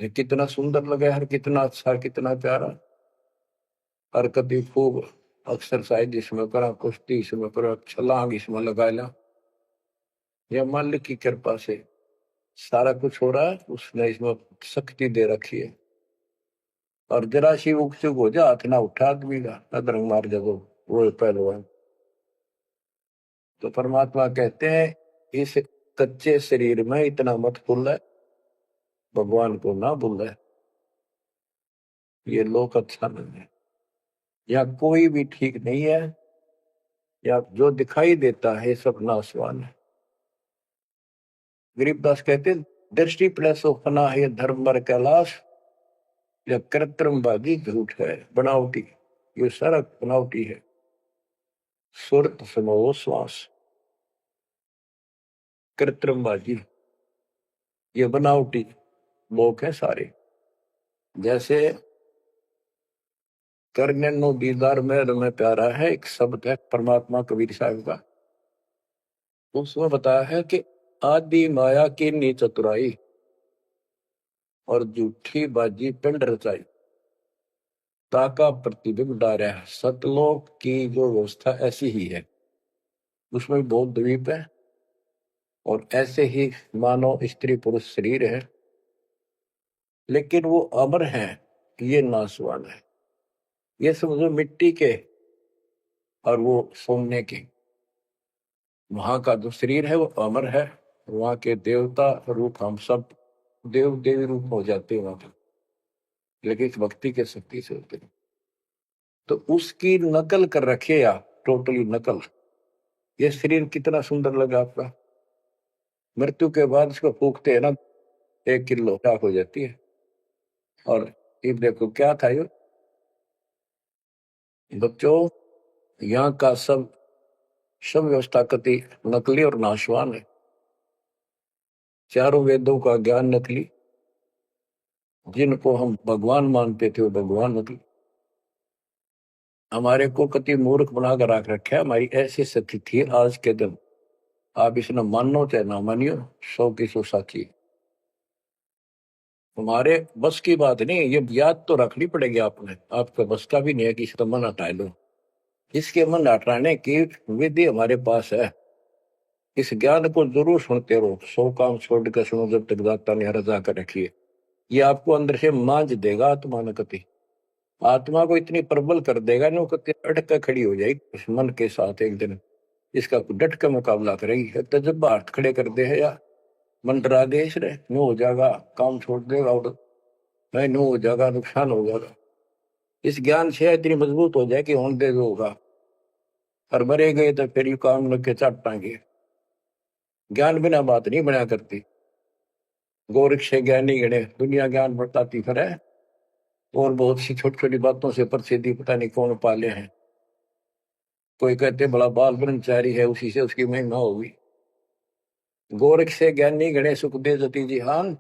ये कितना सुंदर लगा है, कितना अच्छा, कितना प्यारा। हरकत खूब, एक्सरसाइज इसमें करा, कुश्ती इसमें करा, छलांग इसमें लगा ला। यह मालिक की कृपा से सारा कुछ हो रहा है, उसने इसमें शक्ति दे रखी है। और जरा सी उग चुक हो जा, हाथ ना उठा आदमी का, अदरंग मार जगो वो पहलवान। तो परमात्मा कहते हैं इस कच्चे शरीर में इतना मत भूल, भगवान को ना भूल। ये लोक अच्छा नहीं है, या कोई भी ठीक नहीं है, या जो दिखाई देता है सब नासवान है। गरीबदास कहते हैं दृष्टि प्लस फना है धर्म पर कैलाश, या कृत्रिमवादी झूठ है बनावटी, ये सारा बनावटी है। सुरत समो श्वास, कृत्रिमवादी, ये बनावटी लोग हैं सारे। जैसे करने नो दीदार में प्यारा है, एक शब्द है परमात्मा कबीर साहब का, उसमें बताया है कि आदि माया की नी चतुराई और झूठी बाजी पिंड रचाई, ताका प्रतिबिंब डारा है। सतलोक की जो व्यवस्था ऐसी ही है, उसमें भी बहुत द्वीप है, और ऐसे ही मानव स्त्री पुरुष शरीर है, लेकिन वो अमर है, ये नासवान है। ये समझो मिट्टी के और वो सोने के। वहां का जो शरीर है वो अमर है, वहां के देवता रूप हम सब देव देवी रूप हो जाते हैं वहां पर, लेकिन इस भक्ति के शक्ति से होते हैं। तो उसकी नकल कर रखे या टोटली नकल। ये शरीर कितना सुंदर लगा आपका, मृत्यु के बाद इसको फूकते हैं ना, 1 किलो राख हो जाती है। और ये देखो क्या था ये बच्चों, यहाँ का सब सब व्यवस्था कति नकली और नाशवान है। चारों वेदों का ज्ञान नकली, जिनको हम भगवान मानते थे वो भगवान नकली। हमारे को कति मूर्ख बनाकर रख रखा है। हमारी ऐसी स्थिति थी आज के दिन, आप इसने मानो चाहे ना मानियो, 100 की 100 साची। हमारे बस की बात नहीं, ये याद तो रखनी पड़ेगी आपने, आपका बस का भी नहीं है कि इसका मन हटा लो। इसके मन हटाने की विधि हमारे पास है। इस ज्ञान को जरूर सुनते रहो, 100 काम छोड़ कर सुनो जब तक दाता ने रजा कर रखी है। ये आपको अंदर से मांझ देगा आत्मा न कति, आत्मा को इतनी प्रबल कर देगा नो कति अटक कर खड़ी हो जाएगी उस मन के साथ। एक दिन इसका डट का मुकाबला करेगी, तजब हाथ खड़े कर दे है या मंडरा दे इसने, नो हो जाएगा, काम छोड़ देगा और नहीं नो हो जाएगा, नुकसान हो जाएगा। इस ज्ञान से इतनी मजबूत हो जाए कि होने दे जो होगा, और मरे गए तो फिर यू काम लग के चट पाएंगे। ज्ञान बिना बात नहीं बना करती। गोरख से ज्ञानी गणे दुनिया ज्ञान बताती फिर है, और बहुत सी छोटी छोटी बातों से प्रसिद्धि पता नहीं कौन पाले हैं। कोई कहते बड़ा बाल ब्रह्मचारी है, उसी से उसकी महिमा होगी। गोरख से ज्ञानी गणे सुख दे जति जिहान,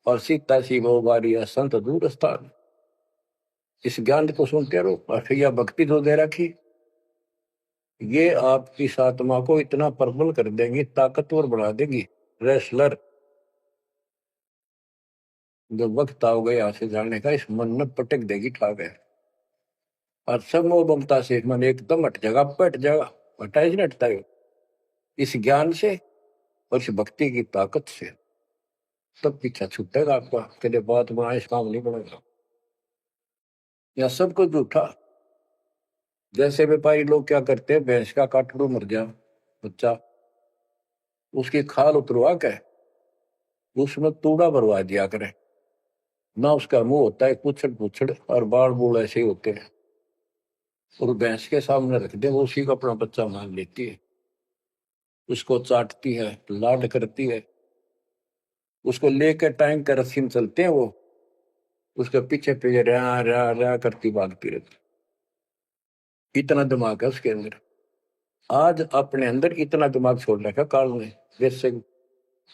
और सीता सी वो बारिया संत दूर स्थान। इस ज्ञान को सुनते रहो, और फिर यह भक्ति जो दे रखी, ये आपकी आत्मा को इतना प्रबल कर देंगी, ताकतवर बना देगी, रेसलर। जब वक्त आओ गया यहाँ से जाने का, इस मन में पटक देगी ठा गए, और सब मोह ममता से मन एकदम हट जाएगा, पट जाएगा। हटा ही नहीं हटता है इस ज्ञान से और इस भक्ति की ताकत से। तब पीछा छूटेगा आपका, तेरे बात बना इस काम नहीं बनेगा। या सब कुछ झूठा, जैसे व्यापारी लोग क्या करते हैं, भैंस का काटड़ू मर गया बच्चा, उसकी खाल उतरवा के उसमें तूड़ा भरवा दिया करें ना। उसका मुंह होता है पुछड़ पुछड़ और बाल बूल ऐसे ही होते हैं, और भैंस के सामने रख दे, वो उसी को अपना बच्चा मान लेती है, उसको चाटती है, लाड करती है। उसको लेकर टाइम का रस्सी में चलते हैं वो, उसके पीछे पीछे रहा रहा रहा करती भागती रहती। इतना दिमाग है उसके अंदर। आज अपने अंदर इतना दिमाग छोड़ रखा काल ने, जैसे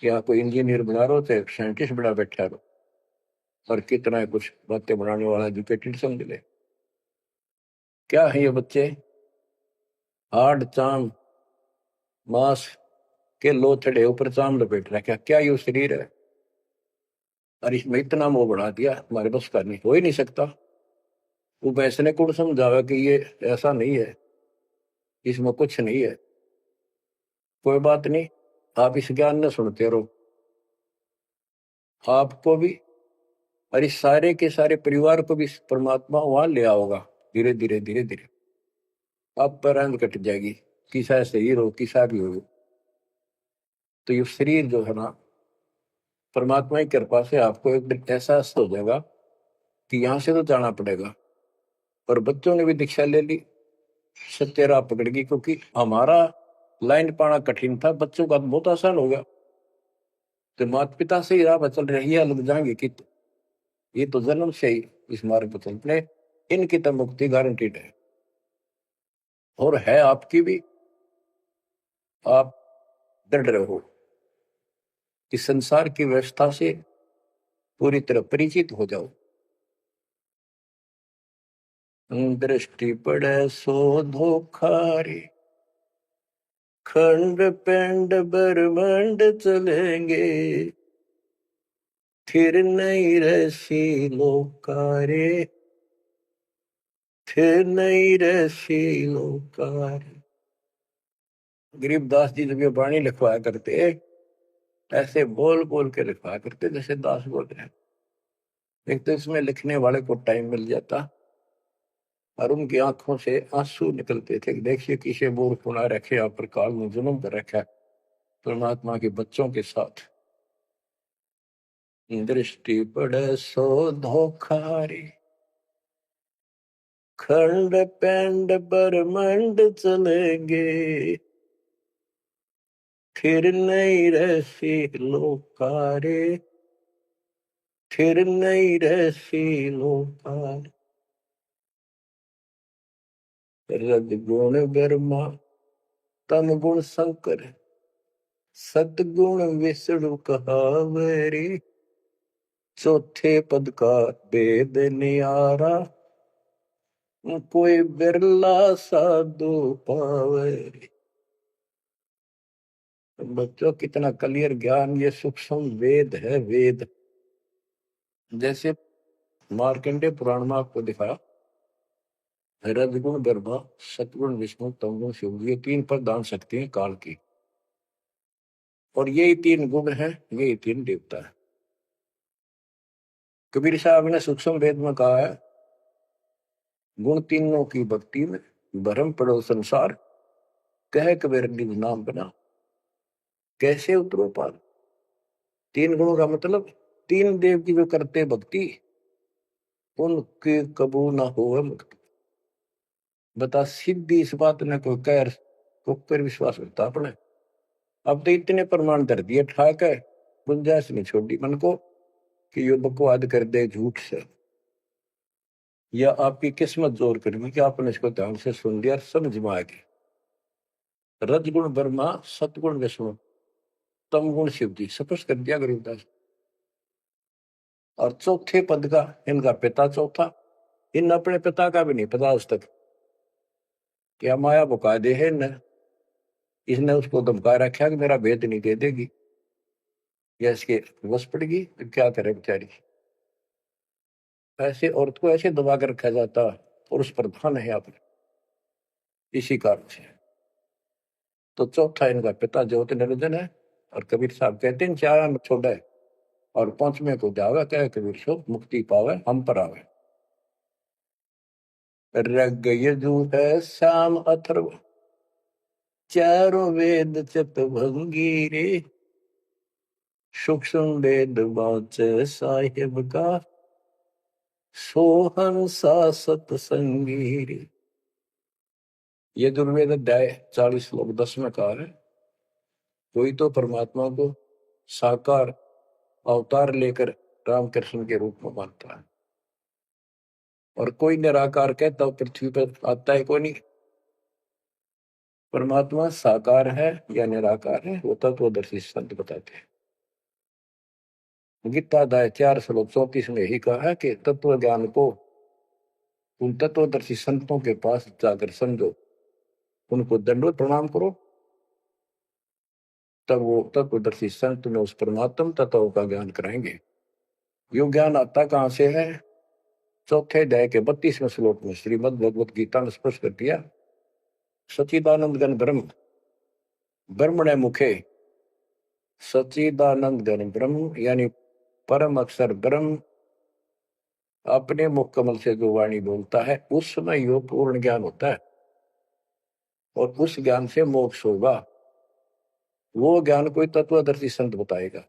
या कोई इंजीनियर बना रहे हो चाहे साइंटिस्ट बना बैठा रहो, और कितना है कुछ बातें बनाने वाला एजुकेटेड समझ ले। क्या है ये बच्चे, हाड चाम मांस के लोथड़े ऊपर चाम लपेट रखा, क्या ये शरीर है? और इसमें इतना मोह बढ़ा दिया, हमारे बस का नहीं, हो ही नहीं सकता। वो वैसे ने कौन समझावा कि ये ऐसा नहीं है, इसमें कुछ नहीं है। कोई बात नहीं, आप इस ज्ञान न सुनते रहो, आपको भी और इस सारे के सारे परिवार को भी परमात्मा वहां ले आओगा। धीरे धीरे धीरे धीरे आप पर रंग कट जाएगी, किसा शरीर हो किसा भी हो। तो ये शरीर जो है ना, परमात्मा की कृपा से आपको एक दिन एहसास हो जाएगा कि यहाँ से तो जाना पड़ेगा। और बच्चों ने भी दीक्षा ले ली, सत्य राह पकड़ गई, क्योंकि हमारा लाइन पाना कठिन था, बच्चों का तो बहुत आसान हो गया। तो माता पिता से ही राह पर चल रही है, लग जाएंगे कि ये तो जन्म से ही इस मार्ग पर चल रहे, इनकी तो मुक्ति गारंटीड है, और है आपकी भी। आप दृढ़ रहो, इस संसार की व्यवस्था से पूरी तरह परिचित हो जाओ। दृष्टि पड़े सो धोखा रे, खंड पिंड ब्रह्मांड चलेंगे, फिर नहीं रसी लोकारे, फिर नहीं रसी लोकारे। गरीबदास जी जब ये वाणी लिखवाया करते, ऐसे बोल बोल के लिखवाया करते जैसे दास बोल रहे हैं। एक तो इसमें लिखने वाले को टाइम मिल जाता, और उनकी आंखों से आंसू निकलते थे। देखिए किसे मूर्ख बना रखे, यहाँ पर काल में जुल्म कर रखा है परमात्मा के बच्चों के साथ। दृष्टि पड़े सो धोखा रे, खंड पिंड ब्रह्मांड चलेंगे, फिर नहीं रहसी लोकारे, फिर नहीं रहसी लोकारे। रज गुण ब्रह्मा तम गुण शंकर, सतगुण विष्णु कहावरी, चौथे पद का वेद नियारा, कोई बिरला साधु पावे। बच्चों कितना क्लियर ज्ञान, ये सूक्ष्म वेद है, वेद। जैसे मार्कंडे पुराण में आपको दिखाया, रजगुण ब्रह्मा, सतगुण विष्णु, तमगुण शिव, ये तीन प्रधान शक्ति हैं काल की, और यही तीन गुण है, यही तीन देवता है। कबीर साहब ने सूक्ष्म वेद में कहा है, गुण तीनों की भक्ति में भरम पड़ो संसार, कह कबीर निज नाम बना, कैसे उतरो पार। तीन गुणों का मतलब, तीन देव की जो करते भक्ति, उनके कबू ना हो मुक्ति। बता सीधी इस बात ने कोई कह को पर विश्वास होता अपने। अब तो इतने प्रमाण धर दिए ठाक है, गुंजाइश नहीं छोड़ी मन को कि यो बकवाद कर दे झूठ से, या आपकी किस्मत जोर करनी कि आपने इसको ध्यान से सुन लिया, समझ में आ गई। रजगुण ब्रह्मा, सतगुण विष्णु, तम गुण शिव जी, स्पष्ट कर दिया गरीबदास। और चौथे पद का इनका पिता चौथा, इन अपने पिता का भी नहीं पता आज तक, क्या माया बुका दे है न, इसने उसको धमका रखा कि मेरा भेद नहीं दे देगी, या इसके बस पड़ेगी तो क्या करे बेचारी। ऐसे औरत को ऐसे दबा कर रखा जाता, पुरुष प्रधान है यहाँ पर, इसी कारण से। तो चौथा इनका पिता ज्योति निरंजन है, और कबीर साहब कहते हैं चार मत छोड़ा है, और पांचवें को जावे कहे कबीर सो मुक्ति पावे हम पर आवे। ऋग यजु है श्याम अथर्व, चारों वेद चतुर्भंगी रे, सूक्ष्म वेद वाचे साहिब का, सोहन सा सतसंगी रे। ये दुर्वेद अध्याय 40 श्लोक 10 में कहा है, कोई तो परमात्मा को साकार अवतार लेकर रामकृष्ण के रूप में मानता है, और कोई निराकार कहता तो पृथ्वी पर आता है कोई नहीं। परमात्मा साकार है या निराकार है वो तत्वदर्शी संत बताते हैं। गीता अध्याय 4 श्लोक 34 में ही कहा है कि तत्व ज्ञान को उन तत्वदर्शी संतों के पास जाकर समझो, उनको दंडवत प्रणाम करो, तब वो तत्वदर्शी संत में उस परमात्म तत्व का ज्ञान कराएंगे। यो ज्ञान आता कहां से है? चौथे अध्याय के 32वें श्लोक में श्रीमद् भगवत गीता ने स्पष्ट कर दिया, सच्चिदानंद घन ब्रह्म ब्रह्मणे मुखे, सच्चिदानंद घन ब्रह्म यानी परम अक्षर ब्रह्म अपने मुख कमल से जो वाणी बोलता है उसमें यो पूर्ण ज्ञान होता है, और उस ज्ञान से मोक्ष होगा। वो ज्ञान कोई तत्वदर्शी संत बताएगा।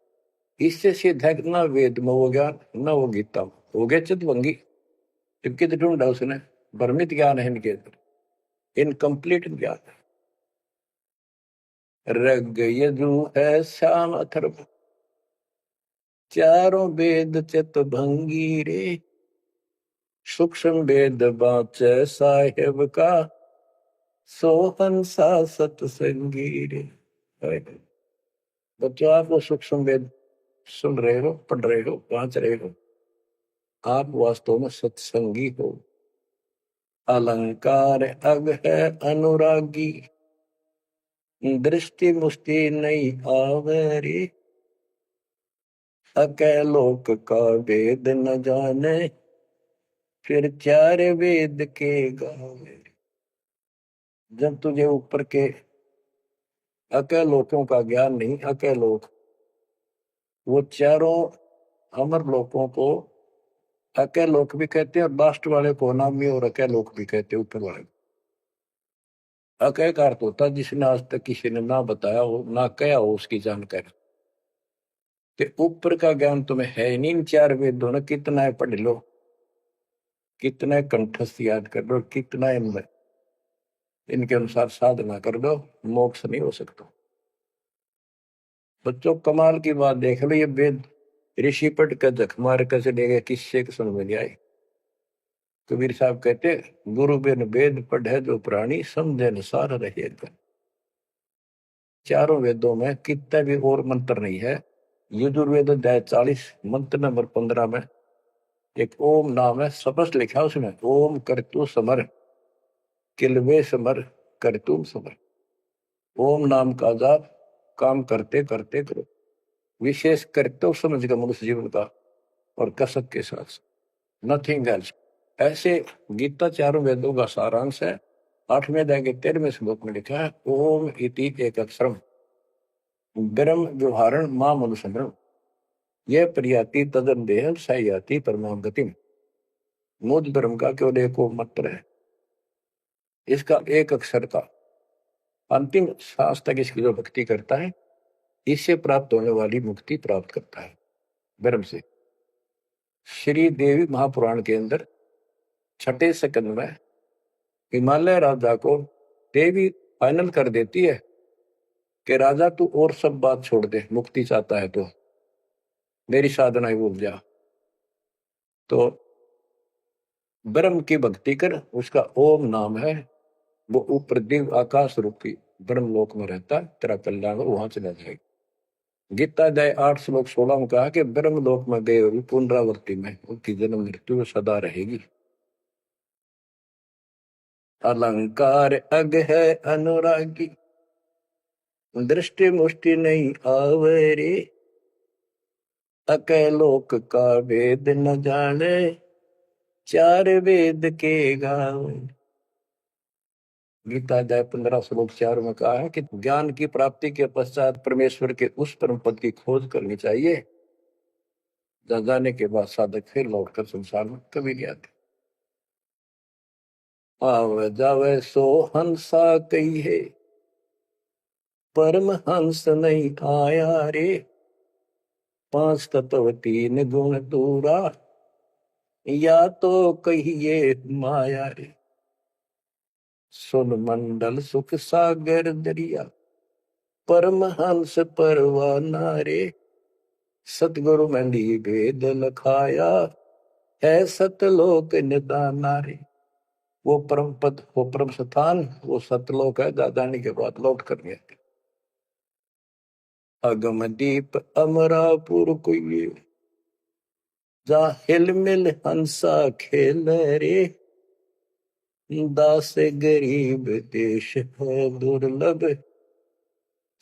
इससे सिद्ध है ना वेद में वो ज्ञान, न वो गीता में। हो गए चितवंगी, जबकि तो ढूंढा उसने, भ्रमित ज्ञान है इनके अंदर, इनकम्प्लीट ज्ञान। ऋग यजु है श्याम अथर्व, चारों वेद चितभंगी रे, सूक्ष्म वेद वाचे साहिब का, सोहन सा सतसंगी रे। बच्चों, आप वो सूक्ष्म वेद सुन रहे हो, पढ़ रहे हो, वांच रहे हो, आप वास्तव में सत्संगी हो। अलंकार अग है अनुरागी, दृष्टि मुष्टि नहीं आवरी, अकैलोक का वेद न जाने, फिर चार वेद के गावे। जब तुझे ऊपर के अकैलोकों का ज्ञान नहीं, अकैलोक वो चारों अमर लोकों को अकैलोक भी कहते हैं, और लास्ट वाले को नामी और अकैलोक भी कहते हैं, ऊपर वाले। अकय का अर्थ होता जिसने आज तक किसी ने ना बताया हो, ना कहा हो उसकी जानकारी। तो ऊपर का ज्ञान तुम्हें है नहीं, इन चार वेदों ने कितना है पढ़ लो, कितना कंठस्थ याद कर लो, कितना इनके अनुसार साधना कर दो, मोक्ष नहीं हो सकता। बच्चों, कमाल की बात देख लो, ये वेद ऋषि पट का जख मार कर चले गए, किससे समझ में नहीं आई। कबीर साहब कहते, गुरु बिन वेद पढ़े जो प्राणी, समझे अनुसार रहे। चारों वेदों में कितना भी और मंत्र नहीं है। यजुर्वेद अध्याय 40 मंत्र नंबर 15 में एक ओम नाम है, स्पष्ट लिखा उसमें, ओम करतु समर किलवे समर करतुम समर। ओम नाम का जाप काम करते करते करो, विशेष कर्तव्य समझ का मनुष्य जीवन का, और कसक के साथ, नथिंग एल्स। ऐसे गीता चारों वेदों का सारांश है। 8वें अध्याय के 13वें श्लोक में लिखा है, ओम इति एक अक्षरम ब्रह्म व्यवहारण मां मनुष्य, यह प्रियाति तदन देह सयाति परमाम गतिम। मुझ ब्रह्म का केवल एक मंत्र है, इसका एक अक्षर का अंतिम सांस तक इसकी जो भक्ति करता है, इससे प्राप्त होने वाली मुक्ति प्राप्त करता है ब्रह्म से। श्री देवी महापुराण के अंदर 6ठे स्कंद में हिमालय राजा को देवी फाइनल कर देती है कि राजा तू और सब बात छोड़ दे, मुक्ति चाहता है तो मेरी साधना ही भूल जा, तो ब्रह्म की भक्ति कर। उसका ओम नाम है, वो ऊपर दिव्य आकाश रूपी ब्रह्म लोक में रहता है, तेरा कल्याण वहां चला जाएगा। गीता अध्याय 8 श्लोक 16 में कहा कि ब्रह्म लोक में गए हुए पुनरावृत्ति में उनकी जन्म मृत्यु सदा रहेगी। अलंकार अग है अनुरागी, दृष्टि मुष्टि नहीं आवरे, अकैलोक का वेद न जाने, चार वेद के गावे। गीता अध्याय 15 श्लोक 4 में कहा है कि ज्ञान की प्राप्ति के पश्चात परमेश्वर के उस परम पद की खोज करनी चाहिए, जहाँ जाने के बाद साधक फिर लौटकर संसार में कभी नहीं आते। आवे जावे सो हंसा कही है, परम हंस नहीं आया रे। पांच तत्व तीन गुण दूरा, या तो कहिए माया रे। सुन मंडल सुख सागर दरिया, परम हंस परवाना रे। सतगुरु मंदी भेद लखाया, है सतलोक निदाना रे। वो परम पद, वो परम स्थान, वो सतलोक है। दादानी के बाद लौट कर गए। अगम दीप अमरापुर कोई, जा हिल मिल हंसा खेल रे। दास गरीब देश है दुर्लभ,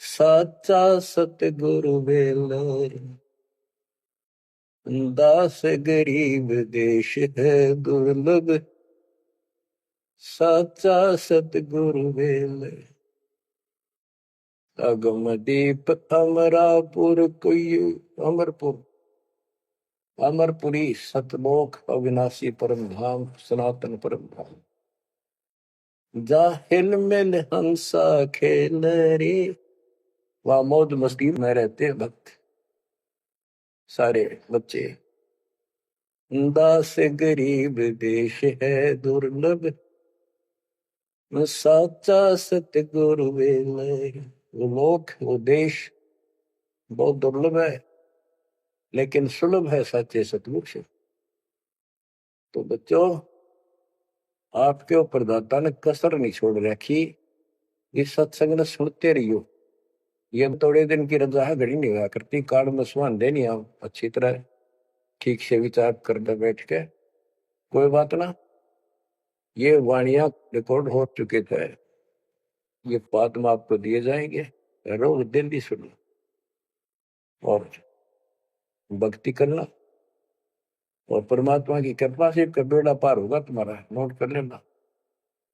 साचा सतगुरु बेल रे। दास गरीब देश है दुर्लभ, साचा सतगुरु बेल। अगम दीप अमरापुर कोई, अमरपुर, अमरपुरी सतलोक अविनाशी परम धाम, सनातन परम धाम। जा हिल मिल हंसा खेल रे। वहां मौज मस्ती में रहते भक्त, सारे बच्चे। दास गरीब देश है दुर्लभ, साचा सतगुरु बेल। वो लोक, वो देश बहुत दुर्लभ है, लेकिन सुलभ है सच्चे सतगुरु से। तो बच्चों, आपके ऊपर दाता ने कसर नहीं छोड़ रखी। इस सत्संग ने सुनते रहियो। ये थोड़े दिन की रजा है, घड़ी नहीं हुआ करती। काल में सुहान देनी आप अच्छी तरह ठीक से विचार करके बैठ के। कोई बात ना, ये वाणियां रिकॉर्ड हो चुके थे, ये बाद में आपको दिए जाएंगे। रोज दिल्ली सुनो और भक्ति करना, और परमात्मा की कृपा से का बेड़ा पार होगा तुम्हारा। नोट कर लेना।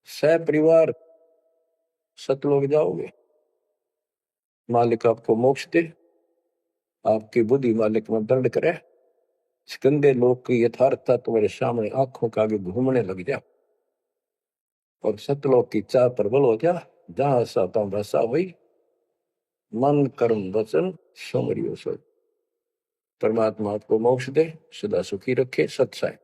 सह परिवार सतलोक जाओगे। मालिक आपको मोक्ष दे, आपकी बुद्धि मालिक में दंड करे। गंदे लोग की यथार्थता तुम्हारे सामने आंखों के आगे घूमने लग जा, और सतलोक की चाह प्रबल हो जा। जहां साता भसा हुई, मन कर्म वचन सोमरियो सो। परमात्मा आपको मोक्ष दे, सदा सुखी रखे। सत्साई।